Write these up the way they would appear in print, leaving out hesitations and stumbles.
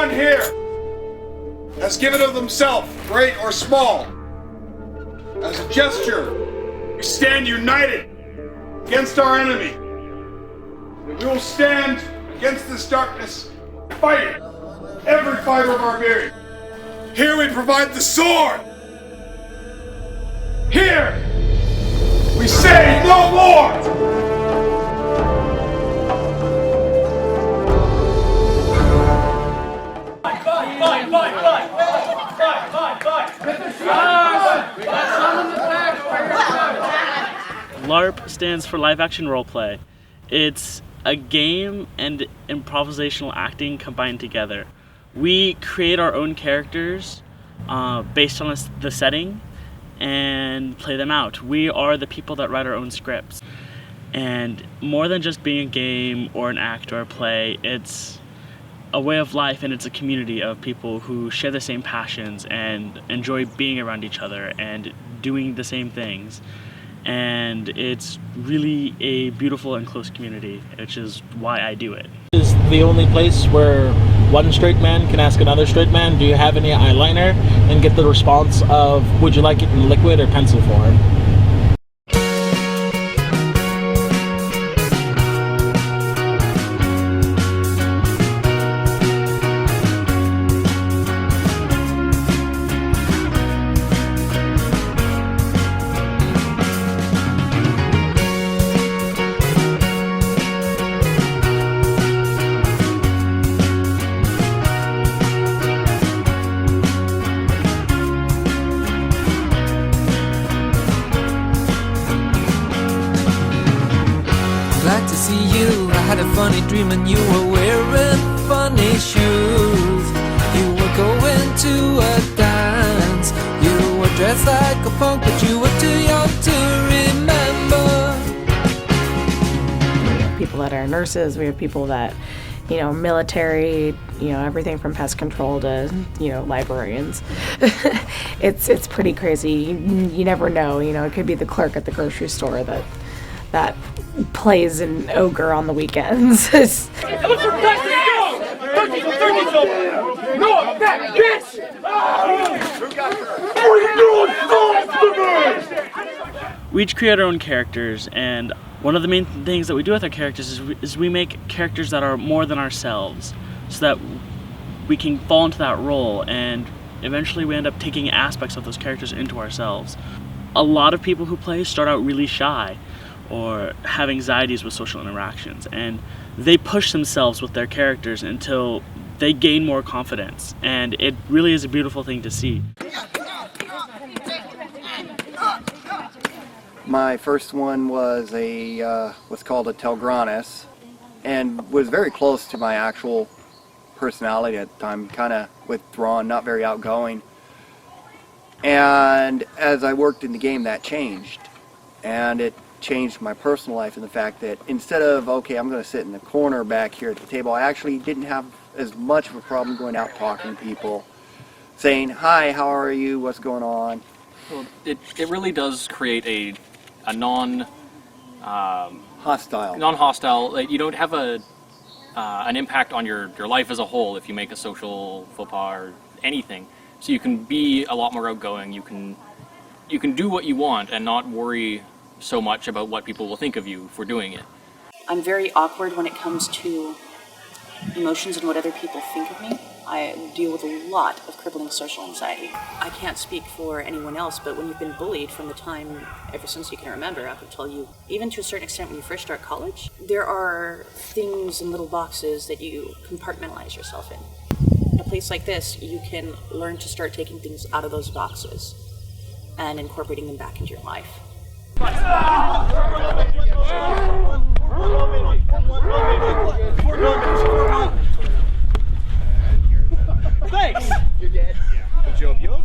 Everyone here has given of themselves, great or small. As a gesture, we stand united against our enemy. And we will stand against this darkness, fighting every fiber of our being. Here we provide the sword. Here we say no more. LARP stands for live action roleplay. It's a game and improvisational acting combined together. We create our own characters based on the setting and play them out. We are the people that write our own scripts. And more than just being a game or an act or a play, it's a way of life, and it's a community of people who share the same passions and enjoy being around each other and doing the same things. And it's really a beautiful and close community, which is why I do it. Is the only place where one straight man can ask another straight man, do you have any eyeliner? And get the response of, would you like it in liquid or pencil form? Glad to see you. I had a funny dream and you were wearing funny shoes. You were going to a dance. You were dressed like a punk, but you were too young to remember. We have people that are nurses. We have people that, military, everything from pest control to, librarians. It's pretty crazy. You never know. It could be the clerk at the grocery store that plays an ogre on the weekends. We each create our own characters, and one of the main things that we do with our characters is we make characters that are more than ourselves, so that we can fall into that role, and eventually we end up taking aspects of those characters into ourselves. A lot of people who play start out really shy or have anxieties with social interactions, and they push themselves with their characters until they gain more confidence, and it really is a beautiful thing to see. My first one was what's called a Telgranus, and was very close to my actual personality at the time, kind of withdrawn, not very outgoing. And as I worked in the game, that changed, and it changed my personal life in the fact that instead of, okay, I'm going to sit in the corner back here at the table, I actually didn't have as much of a problem going out talking to people, saying, hi, how are you, what's going on? Well, it really does create a non-hostile, you don't have an impact on your life as a whole if you make a social faux pas or anything. So you can be a lot more outgoing, you can do what you want and not worry so much about what people will think of you for doing it. I'm very awkward when it comes to emotions and what other people think of me. I deal with a lot of crippling social anxiety. I can't speak for anyone else, but when you've been bullied from the time ever since you can remember up until you, even to a certain extent when you first start college, there are things in little boxes that you compartmentalize yourself in. In a place like this, you can learn to start taking things out of those boxes and incorporating them back into your life. Thanks! You're dead? Yeah. Good job, Yog.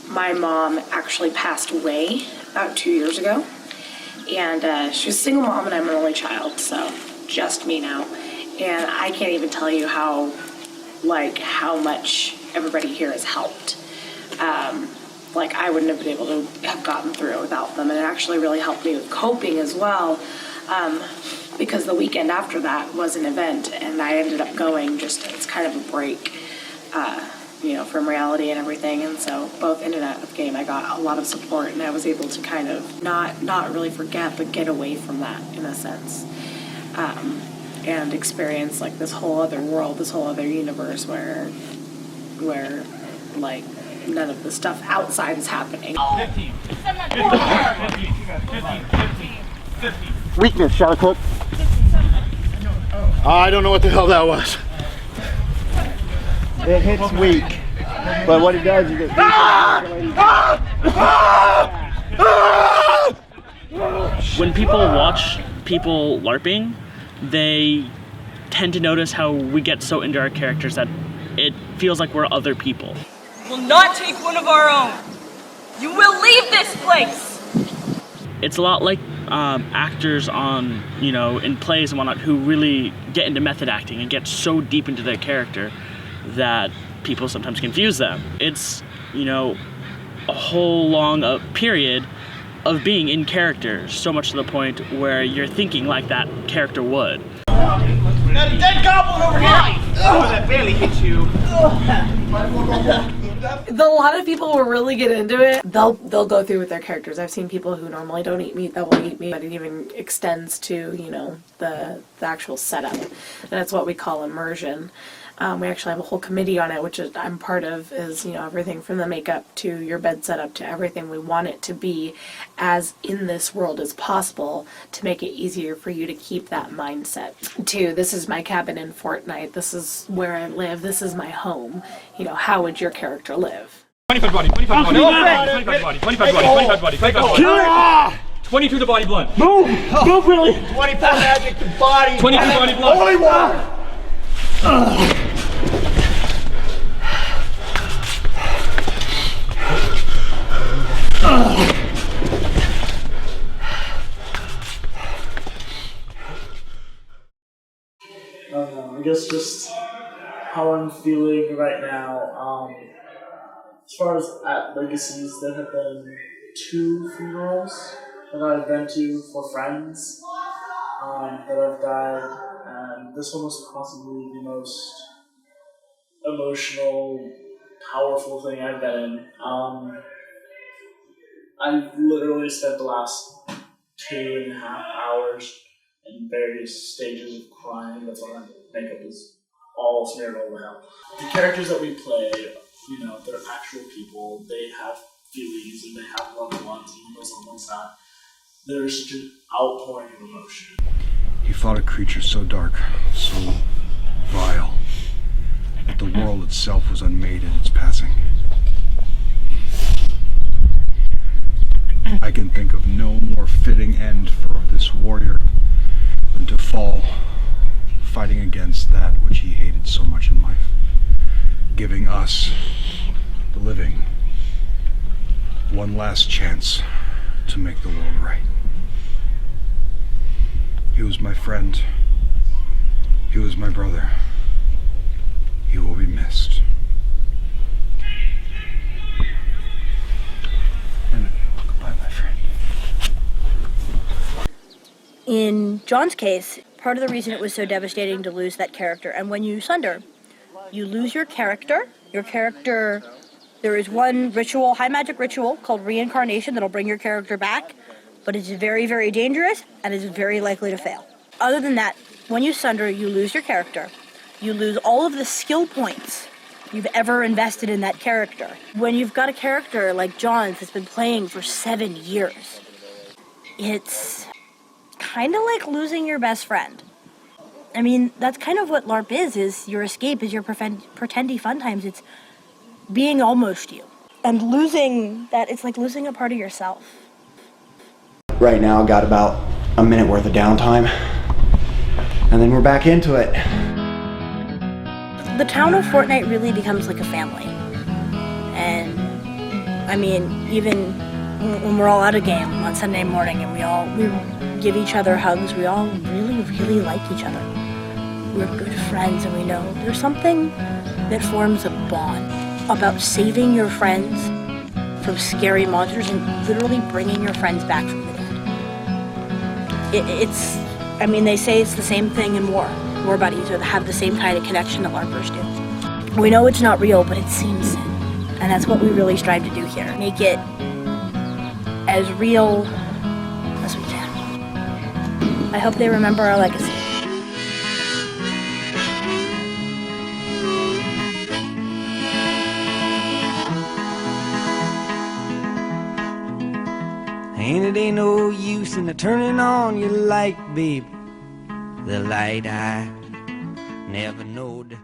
My mom actually passed away about 2 years ago, and she was a single mom, and I'm an only child, so just me now. And I can't even tell you how much everybody here has helped. I wouldn't have been able to have gotten through it without them, and it actually really helped me with coping as well. because the weekend after that was an event, and I ended up going just as kind of a break, from reality and everything. And so both in and out of the game, I got a lot of support, and I was able to kind of not really forget, but get away from that in a sense, and experience like this whole other world, this whole other universe where like none of the stuff outside is happening. 15. Weakness, shot cook. I don't know what the hell that was. It hits weak, but what it does is it. When people watch people LARPing, they tend to notice how we get so into our characters that it feels like we're other people. Will not take one of our own. You will leave this place. It's a lot like actors on, in plays and whatnot, who really get into method acting and get so deep into their character that people sometimes confuse them. It's, a whole long period of being in character, so much to the point where you're thinking like that character would. That dead goblin over here! Oh, that barely hit you. A lot of people will really get into it. They'll go through with their characters. I've seen people who normally don't eat meat that will eat meat, but it even extends to, the actual setup. And that's what we call immersion. We actually have a whole committee on it, which I'm part of, is, everything from the makeup to your bed setup to everything. We want it to be as in this world as possible to make it easier for you to keep that mindset. This is my cabin in Fortnite. This is where I live. This is my home. How would your character live? 25 body, 25 body, 25 body, 25 body, 25 body, 25 body. 22 to body blunt. Move! Move, really! 24 magic to body. 22 body blunt. Only one! I guess just how I'm feeling right now. As far as at Legacies, there have been 2 funerals that I've been to for friends that have died, and this one was possibly the most emotional, powerful thing I've been in. I've literally spent the last 2.5 hours in various stages of crying. That's why my makeup is all smeared all around. The characters that we play, they're actual people. They have feelings and they have loved ones, even though someone's not. There's such an outpouring of emotion. He fought a creature so dark, so vile, that the world itself was unmade in its passing. I can think of no more fitting end for this warrior than to fall fighting against that which he hated so much in life, giving us, the living, one last chance to make the world right. He was my friend. He was my brother. He will be missed. And goodbye, my friend. In John's case, part of the reason it was so devastating to lose that character, and when you sunder, you lose your character. There is one ritual, high magic ritual, called reincarnation that'll bring your character back, but it's very, very dangerous and is very likely to fail. Other than that, when you sunder, you lose your character. You lose all of the skill points you've ever invested in that character. When you've got a character like John's that's been playing for 7 years, it's kind of like losing your best friend. I mean, that's kind of what LARP is your escape, is your pretendy fun times. It's being almost you. And losing that, it's like losing a part of yourself. Right now, I've got about a minute worth of downtime, and then we're back into it. The town of Fortnite really becomes like a family. And, I mean, even when we're all at a game on Sunday morning and we give each other hugs, we all really, really like each other. We're good friends, and we know there's something that forms a bond about saving your friends from scary monsters and literally bringing your friends back from the dead. I mean, they say it's the same thing in war. War buddies or have the same kind of connection that LARPers do. We know it's not real, but it seems, and that's what we really strive to do here. Make it as real as we can. I hope they remember our legacy. And it ain't no use in turning on your light, babe. The light I never knowed.